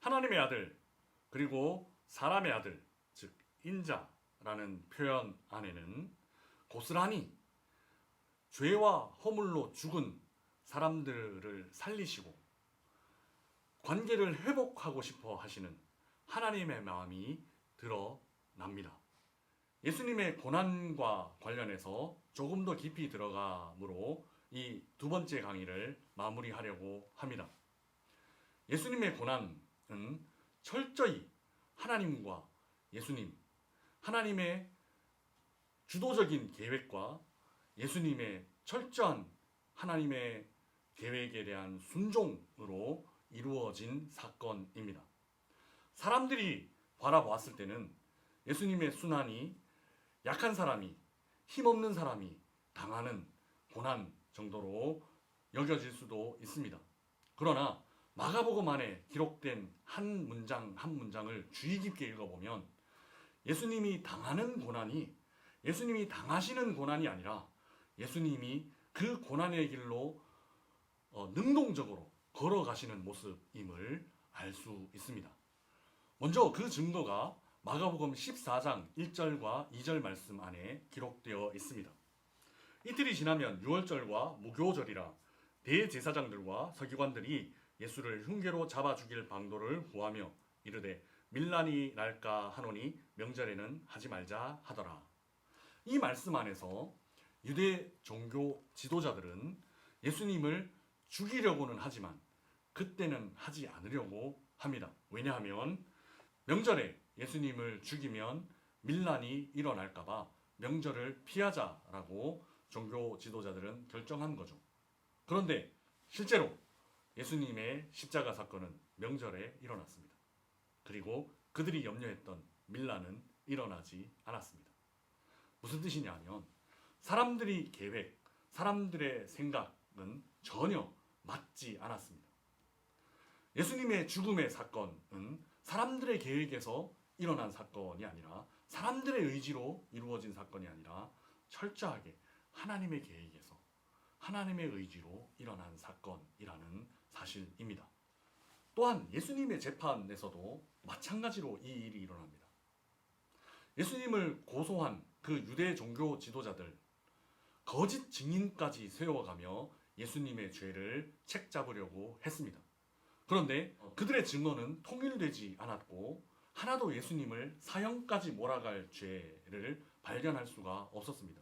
하나님의 아들 그리고 사람의 아들 즉 인자라는 표현 안에는 고스란히 죄와 허물로 죽은 사람들을 살리시고 관계를 회복하고 싶어 하시는 하나님의 마음이 드러납니다. 예수님의 고난과 관련해서 조금 더 깊이 들어가므로 이 두 번째 강의를 마무리하려고 합니다. 예수님의 고난은 철저히 하나님과 예수님, 하나님의 주도적인 계획과 예수님의 철저한 하나님의 계획에 대한 순종으로 이루어진 사건입니다. 사람들이 바라보았을 때는 예수님의 순환이 약한 사람이, 힘없는 사람이 당하는 고난 정도로 여겨질 수도 있습니다. 그러나 마가복음 안에 기록된 한 문장 한 문장을 주의 깊게 읽어보면 예수님이 당하는 고난이 예수님이 당하시는 고난이 아니라 예수님이 그 고난의 길로 능동적으로 걸어가시는 모습임을 알 수 있습니다. 먼저 그 증거가 마가복음 14장 1절과 2절 말씀 안에 기록되어 있습니다. 이틀이 지나면 유월절과 무교절이라 대제사장들과 서기관들이 예수를 흉계로 잡아 죽일 방도를 구하며 이르되 밀란이 날까 하노니 명절에는 하지 말자 하더라. 이 말씀 안에서 유대 종교 지도자들은 예수님을 죽이려고는 하지만 그때는 하지 않으려고 합니다. 왜냐하면 명절에 예수님을 죽이면 밀란이 일어날까봐 명절을 피하자라고 종교 지도자들은 결정한 거죠. 그런데 실제로 예수님의 십자가 사건은 명절에 일어났습니다. 그리고 그들이 염려했던 밀란은 일어나지 않았습니다. 무슨 뜻이냐면 사람들이 계획, 사람들의 생각은 전혀 맞지 않았습니다. 예수님의 죽음의 사건은 사람들의 계획에서 일어난 사건이 아니라 사람들의 의지로 이루어진 사건이 아니라 철저하게 하나님의 계획에서 하나님의 의지로 일어난 사건이라는 사실입니다. 또한 예수님의 재판에서도 마찬가지로 이 일이 일어납니다. 예수님을 고소한 그 유대 종교 지도자들 거짓 증인까지 세워가며 예수님의 죄를 책잡으려고 했습니다. 그런데 그들의 증언은 통일되지 않았고 하나도 예수님을 사형까지 몰아갈 죄를 발견할 수가 없었습니다.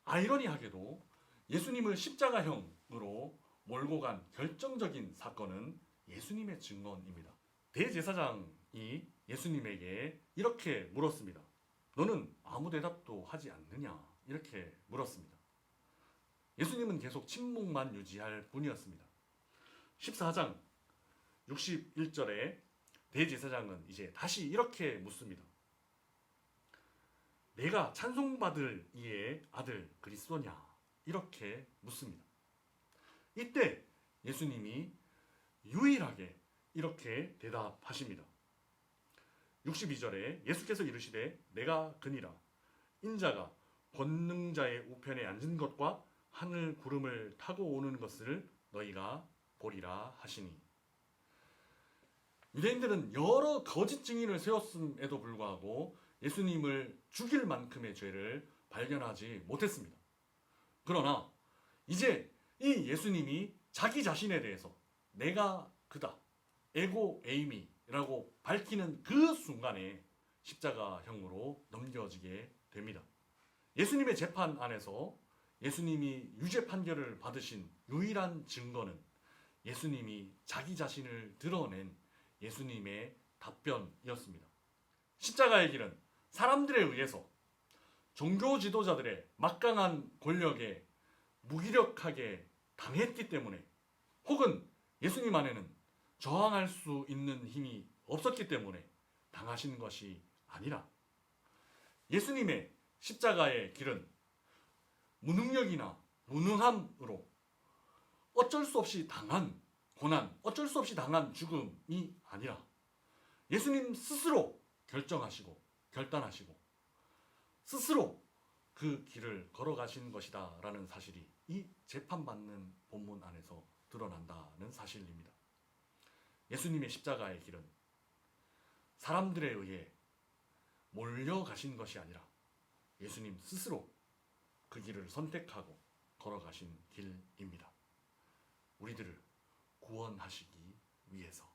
아이러니하게도 예수님을 십자가형으로 몰고 간 결정적인 사건은 예수님의 증언입니다. 대제사장이 예수님에게 이렇게 물었습니다. 너는 아무 대답도 하지 않느냐? 이렇게 물었습니다. 예수님은 계속 침묵만 유지할 뿐이었습니다. 14장 61절에 대제사장은 이제 다시 이렇게 묻습니다. 내가 찬송받을 이의 아들 그리스도냐? 이렇게 묻습니다. 이때 예수님이 유일하게 이렇게 대답하십니다. 62절에 예수께서 이르시되 내가 그니라 인자가 권능자의 우편에 앉은 것과 하늘 구름을 타고 오는 것을 너희가 보리라 하시니. 유대인들은 여러 거짓 증인을 세웠음에도 불구하고 예수님을 죽일 만큼의 죄를 발견하지 못했습니다. 그러나 이제 이 예수님이 자기 자신에 대해서 내가 그다, 에고 에이미라고 밝히는 그 순간에 십자가형으로 넘겨지게 됩니다. 예수님의 재판 안에서 예수님이 유죄 판결을 받으신 유일한 증거는 예수님이 자기 자신을 드러낸 예수님의 답변이었습니다. 십자가의 길은 사람들에 의해서 종교 지도자들의 막강한 권력에 무기력하게 당했기 때문에 혹은 예수님 안에는 저항할 수 있는 힘이 없었기 때문에 당하신 것이 아니라 예수님의 십자가의 길은 무능력이나 무능함으로 어쩔 수 없이 당한 고난, 어쩔 수 없이 당한 죽음이 아니라 예수님 스스로 결정하시고 결단하시고 스스로 그 길을 걸어가신 것이다 라는 사실이 이 재판받는 본문 안에서 드러난다는 사실입니다. 예수님의 십자가의 길은 사람들에 의해 몰려가신 것이 아니라 예수님 스스로 그 길을 선택하고 걸어가신 길입니다. 우리들을 구원하시기 위해서.